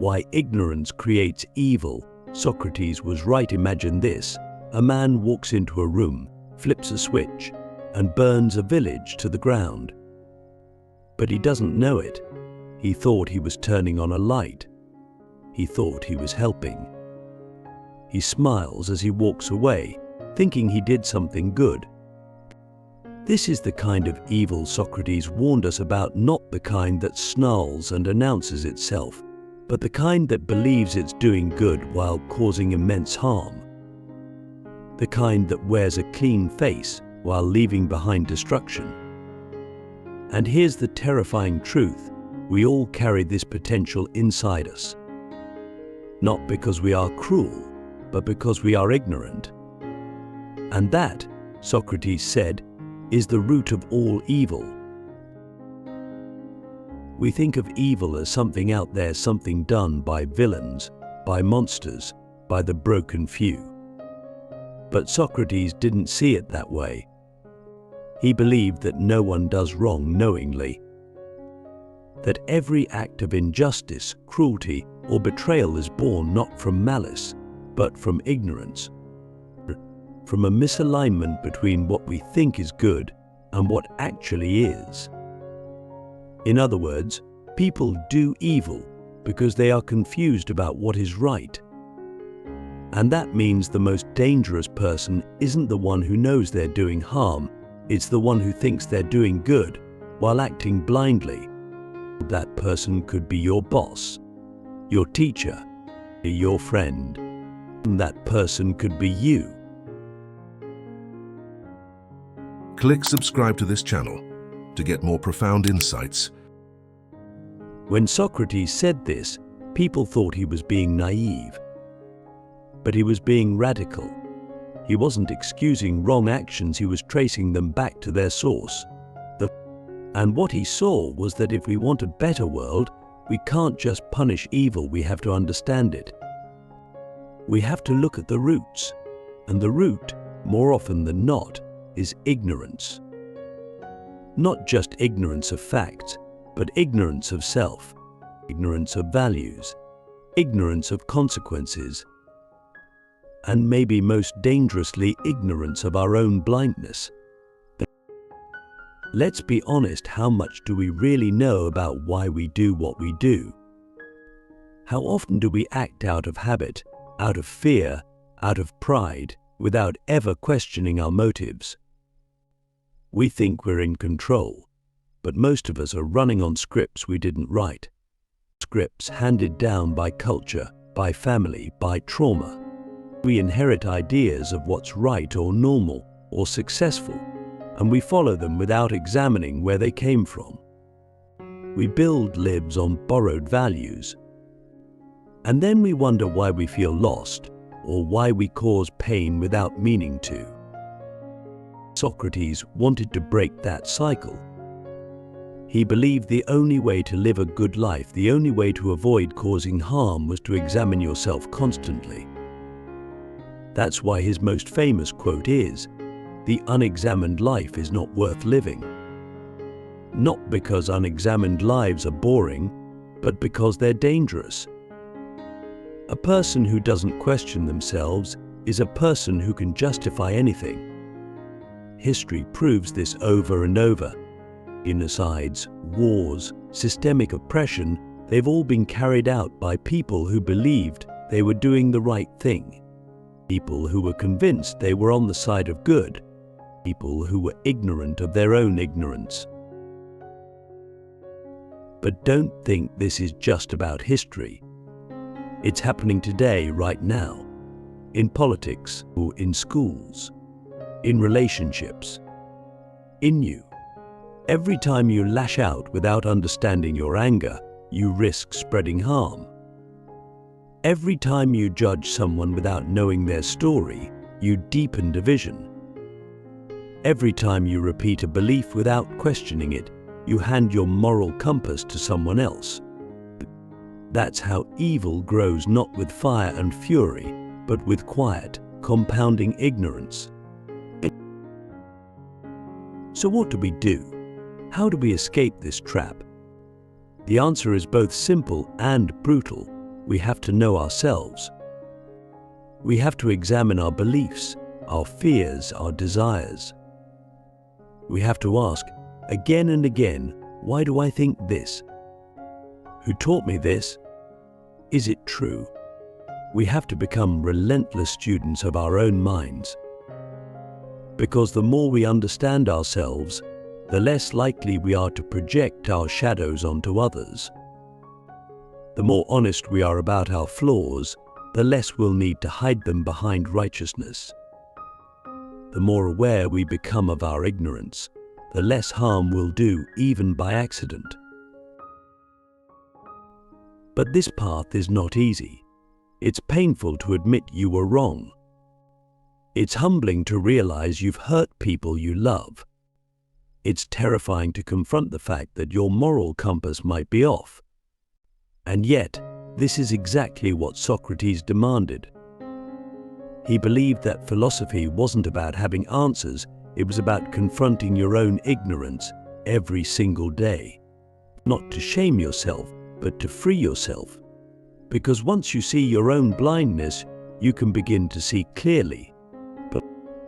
Why ignorance creates evil. Socrates was right. Imagine this. A man walks into a room, flips a switch, and burns a village to the ground. But he doesn't know it. He thought he was turning on a light. He thought he was helping. He smiles as he walks away, thinking he did something good. This is the kind of evil Socrates warned us about, not the kind that snarls and announces itself, but the kind that believes it's doing good while causing immense harm. The kind that wears a clean face while leaving behind destruction. And here's the terrifying truth: we all carry this potential inside us. Not because we are cruel, but because we are ignorant. And that, Socrates said, is the root of all evil. We think of evil as something out there, something done by villains, by monsters, by the broken few. But Socrates didn't see it that way. He believed that no one does wrong knowingly, that every act of injustice, cruelty, or betrayal is born not from malice, but from ignorance, from a misalignment between what we think is good and what actually is. In other words, people do evil because they are confused about what is right. And that means the most dangerous person isn't the one who knows they're doing harm, it's the one who thinks they're doing good while acting blindly. That person could be your boss, your teacher, your friend. That person could be you. Click subscribe to this channel to get more profound insights. When Socrates said this, people thought he was being naive. But he was being radical. He wasn't excusing wrong actions, he was tracing them back to their source. And what he saw was that if we want a better world, we can't just punish evil, we have to understand it. We have to look at the roots, and the root, more often than not, is ignorance. Not just ignorance of facts, but ignorance of self, ignorance of values, ignorance of consequences, and maybe most dangerously, ignorance of our own blindness. Let's be honest, how much do we really know about why we do what we do? How often do we act out of habit, out of fear, out of pride, without ever questioning our motives? We think we're in control, but most of us are running on scripts we didn't write. Scripts handed down by culture, by family, by trauma. We inherit ideas of what's right or normal or successful, and we follow them without examining where they came from. We build lives on borrowed values. And then we wonder why we feel lost, or why we cause pain without meaning to. Socrates wanted to break that cycle. He believed the only way to live a good life, the only way to avoid causing harm, was to examine yourself constantly. That's why his most famous quote is, "The unexamined life is not worth living." Not because unexamined lives are boring, but because they're dangerous. A person who doesn't question themselves is a person who can justify anything. History proves this over and over. Genocides, wars, systemic oppression, they've all been carried out by people who believed they were doing the right thing. People who were convinced they were on the side of good. People who were ignorant of their own ignorance. But don't think this is just about history. It's happening today, right now. In politics, or in schools, in relationships, in you. Every time you lash out without understanding your anger, you risk spreading harm. Every time you judge someone without knowing their story, you deepen division. Every time you repeat a belief without questioning it, you hand your moral compass to someone else. That's how evil grows, not with fire and fury, but with quiet, compounding ignorance. So what do we do? How do we escape this trap? The answer is both simple and brutal. we have to know ourselves. We have to examine our beliefs, our fears, our desires. We have to ask, again and again, why do I think this? Who taught me this? Is it true? We have to become relentless students of our own minds. Because the more we understand ourselves, the less likely we are to project our shadows onto others. The more honest we are about our flaws, the less we'll need to hide them behind righteousness. The more aware we become of our ignorance, the less harm we'll do even by accident. But this path is not easy. It's painful to admit you were wrong. It's humbling to realize you've hurt people you love. It's terrifying to confront the fact that your moral compass might be off. And yet, this is exactly what Socrates demanded. He believed that philosophy wasn't about having answers, it was about confronting your own ignorance every single day. Not to shame yourself, but to free yourself. Because once you see your own blindness, you can begin to see clearly. But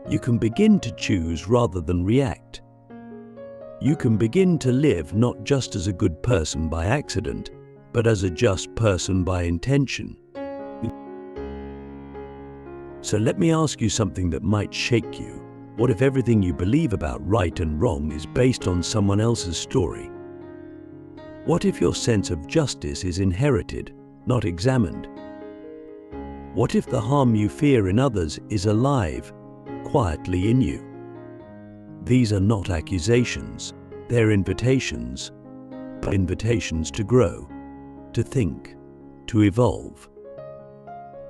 you can begin to choose rather than react. You can begin to live not just as a good person by accident, but as a just person by intention. So let me ask you something that might shake you. What if everything you believe about right and wrong is based on someone else's story? What if your sense of justice is inherited, not examined? What if the harm you fear in others is alive, quietly in you? These are not accusations, they're invitations. Invitations to grow, to think, to evolve.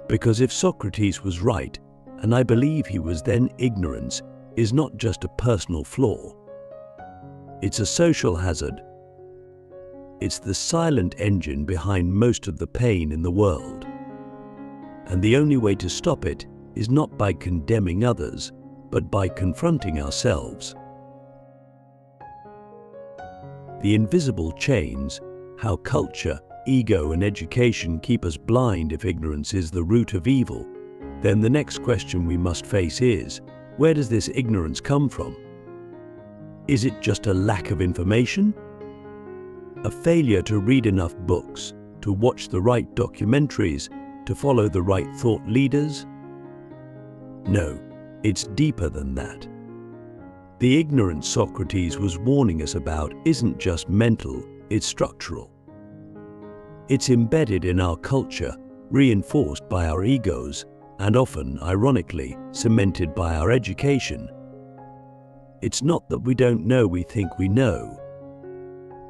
Because if Socrates was right, and I believe he was, then ignorance is not just a personal flaw. It's a social hazard. It's the silent engine behind most of the pain in the world. And the only way to stop it is not by condemning others, but by confronting ourselves. The invisible chains, how culture, ego, and education keep us blind. If ignorance is the root of evil, then the next question we must face is, where does this ignorance come from? Is it just a lack of information? A failure to read enough books, to watch the right documentaries, to follow the right thought leaders? No, it's deeper than that. The ignorance Socrates was warning us about isn't just mental, it's structural. It's embedded in our culture, reinforced by our egos, and often, ironically, cemented by our education. It's not that we don't know, we think we know.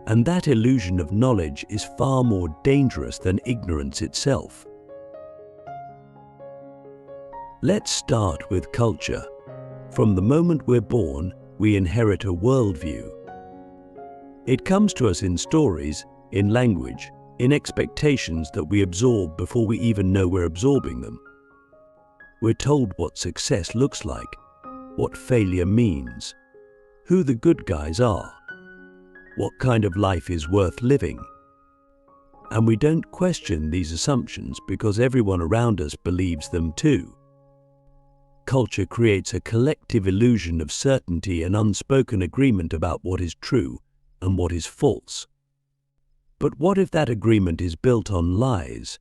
And that illusion of knowledge is far more dangerous than ignorance itself. Let's start with culture. From the moment we're born, we inherit a worldview. It comes to us in stories, in language, in expectations that we absorb before we even know we're absorbing them. We're told what success looks like, what failure means, who the good guys are, what kind of life is worth living. And we don't question these assumptions because everyone around us believes them too. Culture creates a collective illusion of certainty and unspoken agreement about what is true and what is false. But what if that agreement is built on lies?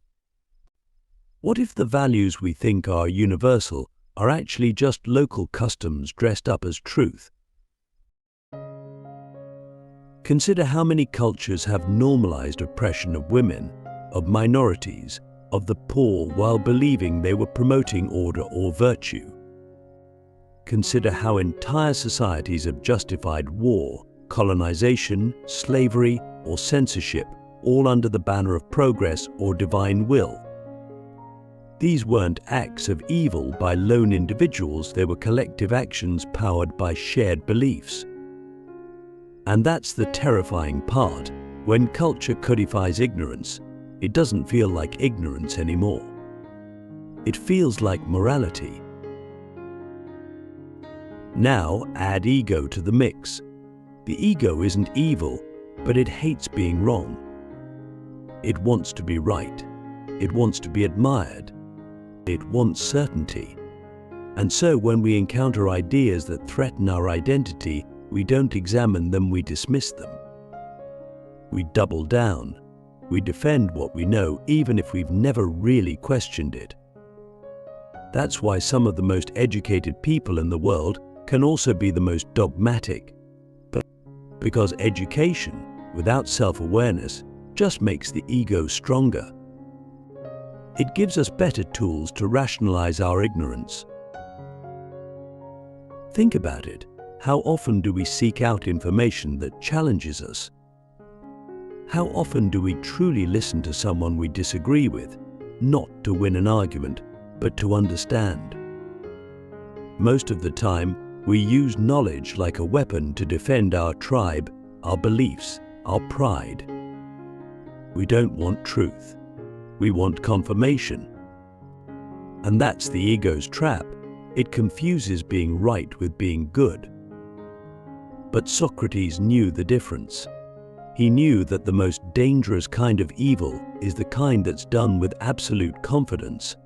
What if the values we think are universal are actually just local customs dressed up as truth? Consider how many cultures have normalized oppression of women, of minorities, of the poor while believing they were promoting order or virtue. Consider how entire societies have justified war, colonization, slavery, or censorship, all under the banner of progress or divine will. These weren't acts of evil by lone individuals, they were collective actions powered by shared beliefs. And that's the terrifying part. When culture codifies ignorance, it doesn't feel like ignorance anymore. It feels like morality. Now add ego to the mix. The ego isn't evil, but it hates being wrong. It wants to be right. It wants to be admired. It wants certainty. And so when we encounter ideas that threaten our identity, we don't examine them, we dismiss them. We double down. We defend what we know, even if we've never really questioned it. That's why some of the most educated people in the world can also be the most dogmatic. Because education, without self-awareness, just makes the ego stronger. It gives us better tools to rationalize our ignorance. Think about it. How often do we seek out information that challenges us? How often do we truly listen to someone we disagree with, not to win an argument, but to understand? Most of the time, we use knowledge like a weapon to defend our tribe, our beliefs, our pride. We don't want truth. We want confirmation. And that's the ego's trap. It confuses being right with being good. But Socrates knew the difference. He knew that the most dangerous kind of evil is the kind that's done with absolute confidence.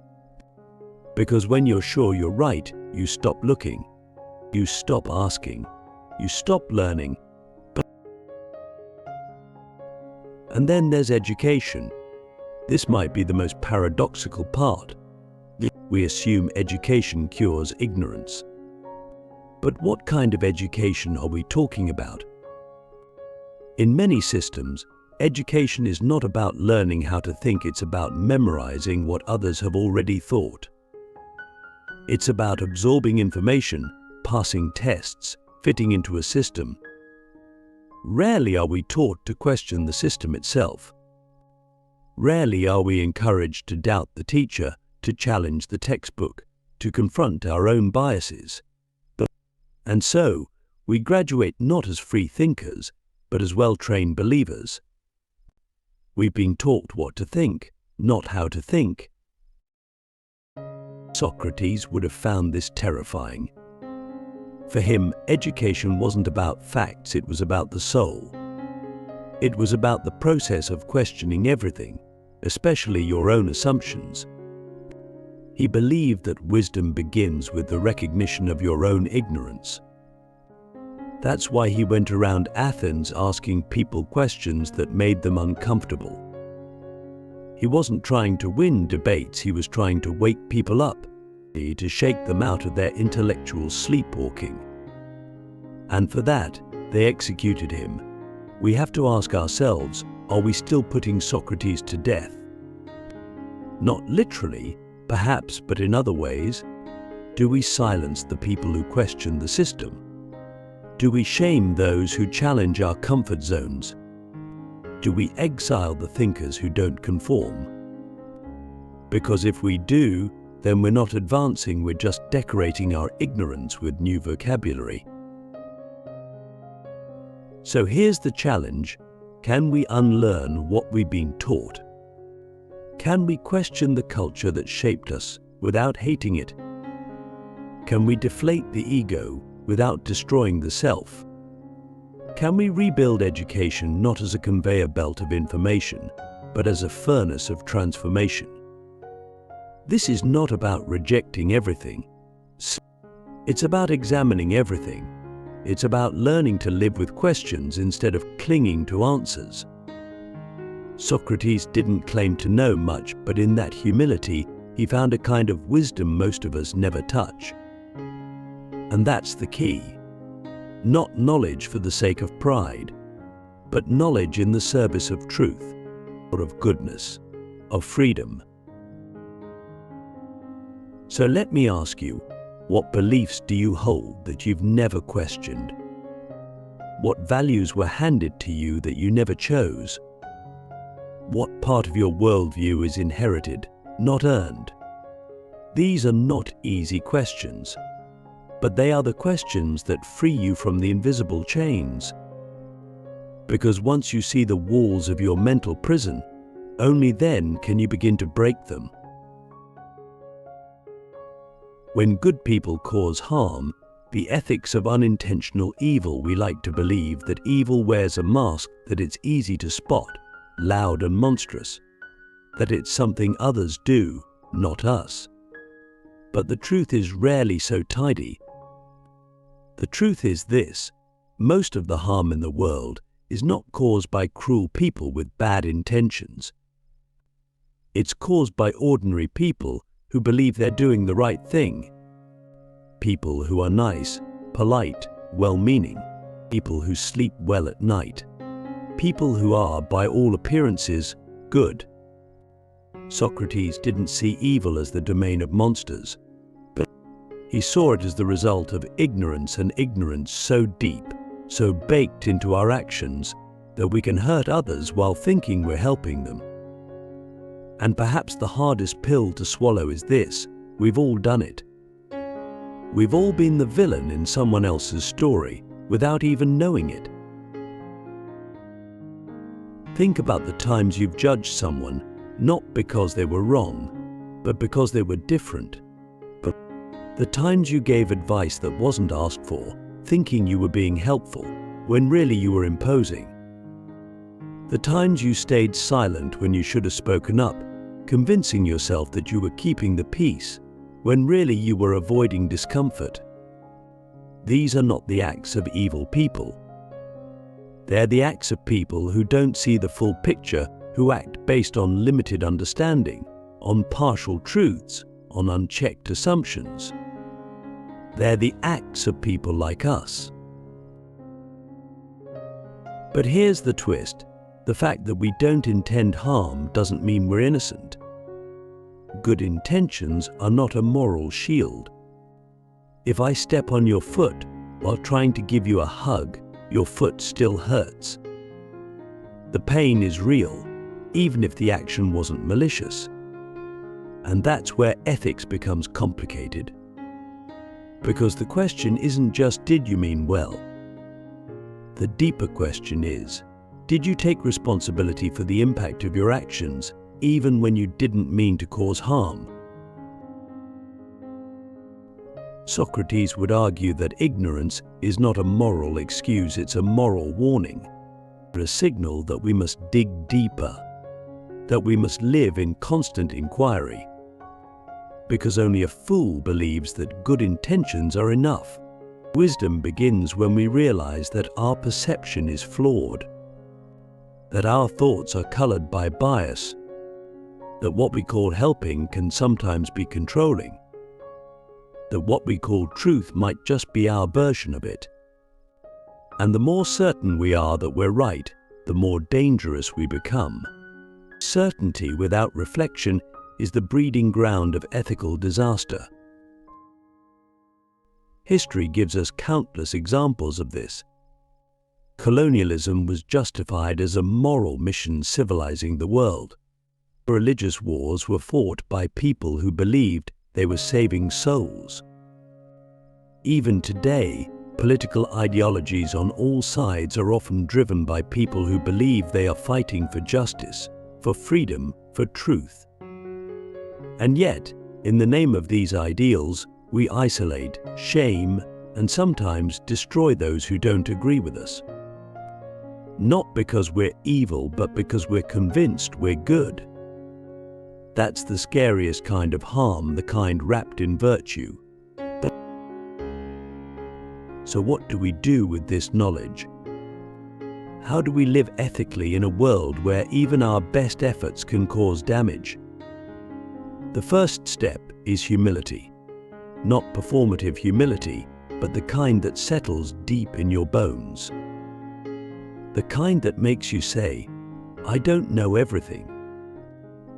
Because when you're sure you're right, you stop looking. You stop asking. You stop learning. And then there's education. This might be the most paradoxical part. We assume education cures ignorance. But what kind of education are we talking about? In many systems, education is not about learning how to think, it's about memorizing what others have already thought. It's about absorbing information, passing tests, fitting into a system. Rarely are we taught to question the system itself. Rarely are we encouraged to doubt the teacher, to challenge the textbook, to confront our own biases. And so, we graduate not as free thinkers, but as well-trained believers. We've been taught what to think, not how to think. Socrates would have found this terrifying. For him, education wasn't about facts, it was about the soul. It was about the process of questioning everything, especially your own assumptions. He believed that wisdom begins with the recognition of your own ignorance. That's why he went around Athens asking people questions that made them uncomfortable. He wasn't trying to win debates, he was trying to wake people up, to shake them out of their intellectual sleepwalking. And for that, they executed him. We have to ask ourselves, are we still putting Socrates to death? Not literally, perhaps, but in other ways. Do we silence the people who question the system? Do we shame those who challenge our comfort zones? Do we exile the thinkers who don't conform? Because if we do, then we're not advancing, we're just decorating our ignorance with new vocabulary. So here's the challenge. Can we unlearn what we've been taught? Can we question the culture that shaped us without hating it? Can we deflate the ego without destroying the self? Can we rebuild education not as a conveyor belt of information, but as a furnace of transformation? This is not about rejecting everything. It's about examining everything. It's about learning to live with questions instead of clinging to answers. Socrates didn't claim to know much, but in that humility, he found a kind of wisdom most of us never touch. And that's the key. Not knowledge for the sake of pride, but knowledge in the service of truth, or of goodness, of freedom. So let me ask you, what beliefs do you hold that you've never questioned? What values were handed to you that you never chose? What part of your worldview is inherited, not earned? These are not easy questions, but they are the questions that free you from the invisible chains. Because once you see the walls of your mental prison, only then can you begin to break them. When good people cause harm, the ethics of unintentional evil, we like to believe that evil wears a mask that it's easy to spot, loud and monstrous. that it's something others do, not us. But the truth is rarely so tidy. The truth is this: most of the harm in the world is not caused by cruel people with bad intentions. It's caused by ordinary people who believe they're doing the right thing. People who are nice, polite, well-meaning. People who sleep well at night. People who are, by all appearances, good. Socrates didn't see evil as the domain of monsters, but he saw it as the result of ignorance, and ignorance so deep, so baked into our actions, that we can hurt others while thinking we're helping them. And perhaps the hardest pill to swallow is this: we've all done it. We've all been the villain in someone else's story without even knowing it. Think about the times you've judged someone, not because they were wrong, but because they were different. But the times you gave advice that wasn't asked for, thinking you were being helpful, when really you were imposing. The times you stayed silent when you should have spoken up, convincing yourself that you were keeping the peace, when really you were avoiding discomfort. These are not the acts of evil people. They're the acts of people who don't see the full picture, who act based on limited understanding, on partial truths, on unchecked assumptions. They're the acts of people like us. But here's the twist: the fact that we don't intend harm doesn't mean we're innocent. Good intentions are not a moral shield. If I step on your foot while trying to give you a hug, your foot still hurts. The pain is real, even if the action wasn't malicious. And that's where ethics becomes complicated. Because the question isn't just, did you mean well? The deeper question is, did you take responsibility for the impact of your actions, even when you didn't mean to cause harm? Socrates would argue that ignorance is not a moral excuse, it's a moral warning, a signal that we must dig deeper, that we must live in constant inquiry. Because only a fool believes that good intentions are enough. Wisdom begins when we realize that our perception is flawed, that our thoughts are colored by bias, that what we call helping can sometimes be controlling, that what we call truth might just be our version of it. And the more certain we are that we're right, the more dangerous we become. Certainty without reflection is the breeding ground of ethical disaster. History gives us countless examples of this. Colonialism was justified as a moral mission civilizing the world. Religious wars were fought by people who believed they were saving souls. Even today, political ideologies on all sides are often driven by people who believe they are fighting for justice, for freedom, for truth. And yet, in the name of these ideals, we isolate, shame, and sometimes destroy those who don't agree with us. Not because we're evil, but because we're convinced we're good. That's the scariest kind of harm, the kind wrapped in virtue. So what do we do with this knowledge? How do we live ethically in a world where even our best efforts can cause damage? The first step is humility. Not performative humility, but the kind that settles deep in your bones. The kind that makes you say, I don't know everything.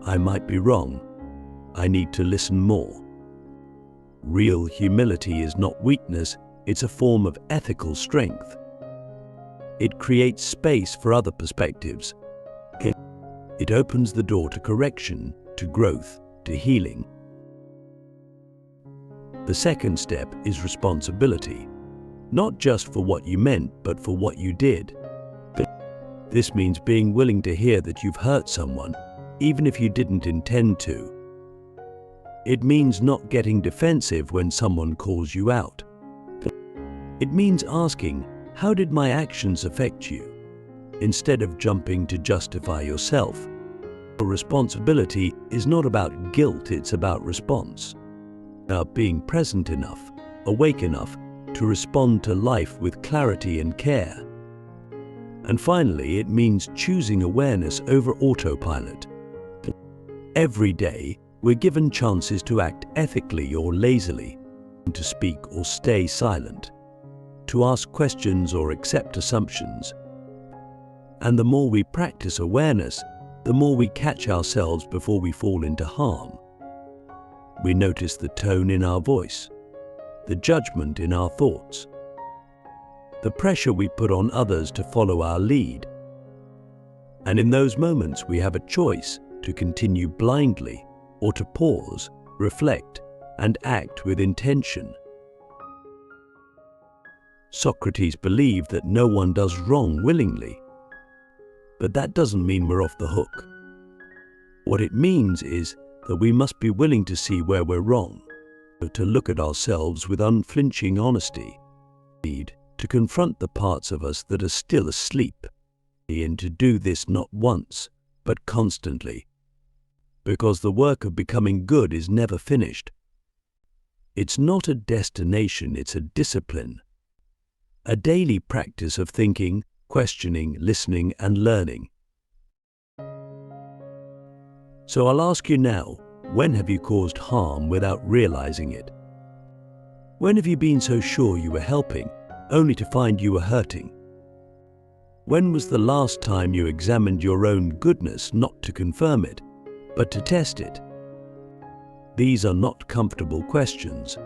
I might be wrong. I need to listen more. Real humility is not weakness, it's a form of ethical strength. It creates space for other perspectives. It opens the door to correction, to growth, to healing. The second step is responsibility, not just for what you meant, but for what you did. This means being willing to hear that you've hurt someone, even if you didn't intend to. It means not getting defensive when someone calls you out. It means asking, how did my actions affect you? Instead of jumping to justify yourself. Responsibility is not about guilt, it's about response. About being present enough, awake enough to respond to life with clarity and care. And finally, it means choosing awareness over autopilot. Every day, we're given chances to act ethically or lazily, to speak or stay silent, to ask questions or accept assumptions. And the more we practice awareness, the more we catch ourselves before we fall into harm. We notice the tone in our voice, the judgment in our thoughts, the pressure we put on others to follow our lead. And in those moments, we have a choice to continue blindly or to pause, reflect, and act with intention. Socrates believed that no one does wrong willingly. But that doesn't mean we're off the hook. What it means is that we must be willing to see where we're wrong, to look at ourselves with unflinching honesty, to confront the parts of us that are still asleep, and to do this not once, but constantly. Because the work of becoming good is never finished. It's not a destination, it's a discipline. A daily practice of thinking, questioning, listening, and learning. So I'll ask you now, when have you caused harm without realizing it? When have you been so sure you were helping, only to find you were hurting? When was the last time you examined your own goodness, not to confirm it, but to test it? These are not comfortable questions,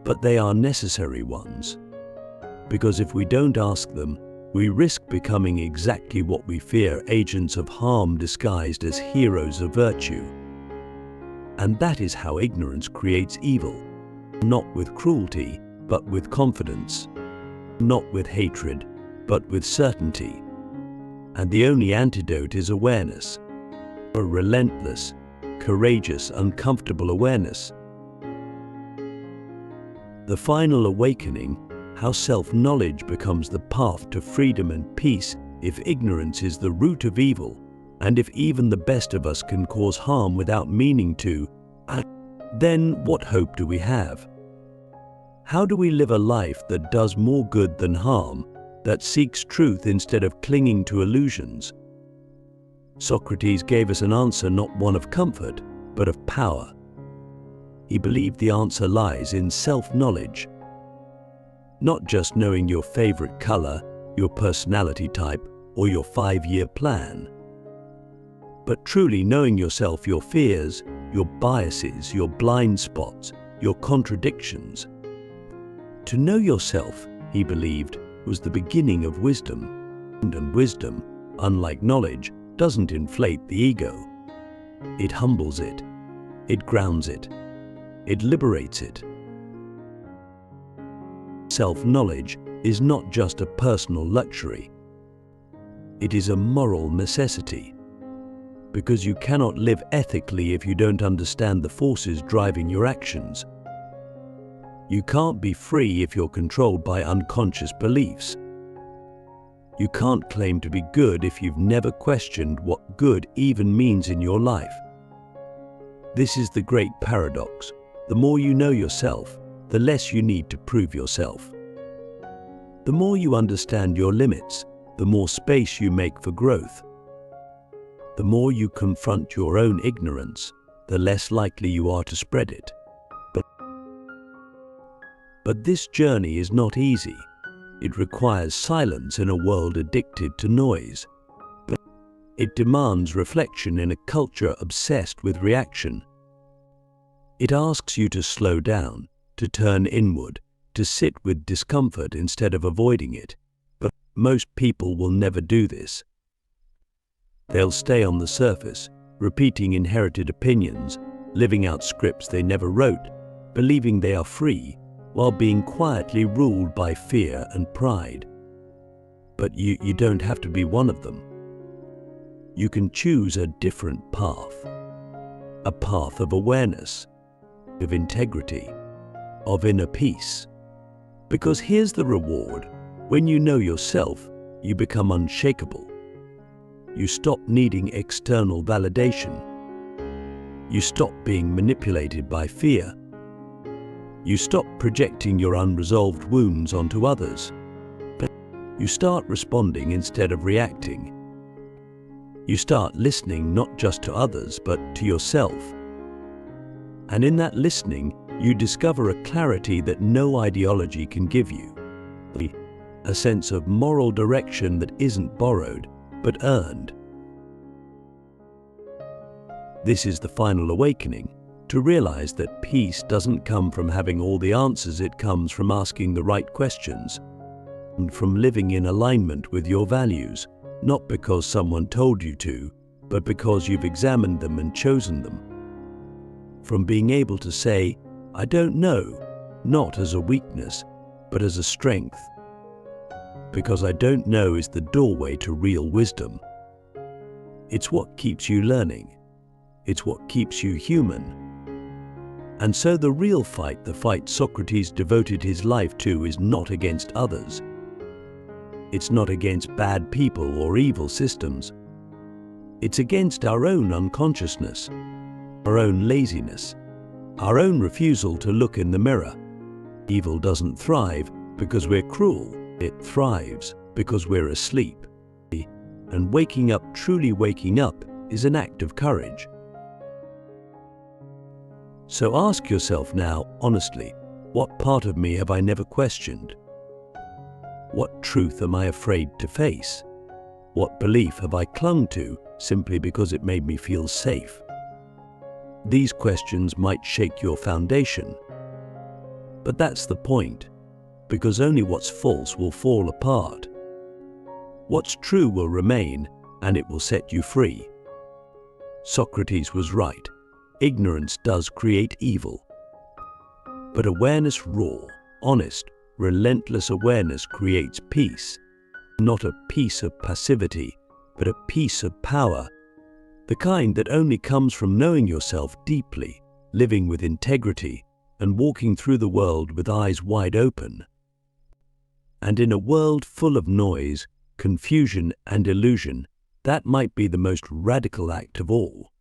but they are necessary ones. Because if we don't ask them, we risk becoming exactly what we fear, agents of harm disguised as heroes of virtue. And that is how ignorance creates evil, not with cruelty, but with confidence, not with hatred, but with certainty. And the only antidote is awareness, a relentless, courageous, uncomfortable awareness. The final awakening, how self-knowledge becomes the path to freedom and peace if ignorance is the root of evil, and if even the best of us can cause harm without meaning to, then what hope do we have? How do we live a life that does more good than harm, that seeks truth instead of clinging to illusions? Socrates gave us an answer, not one of comfort, but of power. He believed the answer lies in self-knowledge. Not just knowing your favorite color, your personality type, or your 5-year plan, but truly knowing yourself, your fears, your biases, your blind spots, your contradictions. To know yourself, he believed, was the beginning of wisdom. And wisdom, unlike knowledge, doesn't inflate the ego. It humbles it. It grounds it. It liberates it. Self-knowledge is not just a personal luxury. It is a moral necessity. Because you cannot live ethically if you don't understand the forces driving your actions. You can't be free if you're controlled by unconscious beliefs. You can't claim to be good if you've never questioned what good even means in your life. This is the great paradox. The more you know yourself, the less you need to prove yourself. The more you understand your limits, the more space you make for growth. The more you confront your own ignorance, the less likely you are to spread it. But this journey is not easy. It requires silence in a world addicted to noise. It demands reflection in a culture obsessed with reaction. It asks you to slow down, to turn inward, to sit with discomfort instead of avoiding it. But most people will never do this. They'll stay on the surface, repeating inherited opinions, living out scripts they never wrote, believing they are free, while being quietly ruled by fear and pride. But you don't have to be one of them. You can choose a different path. A path of awareness, of integrity, of inner peace. Because here's the reward. When you know yourself, you become unshakable. You stop needing external validation. You stop being manipulated by fear. You stop projecting your unresolved wounds onto others. You start responding instead of reacting. You start listening not just to others, but to yourself. And in that listening, you discover a clarity that no ideology can give you. A sense of moral direction that isn't borrowed, but earned. This is the final awakening, to realize that peace doesn't come from having all the answers, it comes from asking the right questions, and from living in alignment with your values, not because someone told you to, but because you've examined them and chosen them. From being able to say, I don't know, not as a weakness, but as a strength. Because I don't know is the doorway to real wisdom. It's what keeps you learning. It's what keeps you human. And so the real fight, the fight Socrates devoted his life to, is not against others. It's not against bad people or evil systems. It's against our own unconsciousness, our own laziness, our own refusal to look in the mirror. Evil doesn't thrive because we're cruel. It thrives because we're asleep. And waking up, truly waking up, is an act of courage. So ask yourself now, honestly, what part of me have I never questioned? What truth am I afraid to face? What belief have I clung to simply because it made me feel safe? These questions might shake your foundation. But that's the point, because only what's false will fall apart. What's true will remain, and it will set you free. Socrates was right. Ignorance does create evil. But awareness, raw, honest, relentless awareness, creates peace. Not a peace of passivity, but a peace of power. The kind that only comes from knowing yourself deeply, living with integrity, and walking through the world with eyes wide open. And in a world full of noise, confusion, and illusion, that might be the most radical act of all.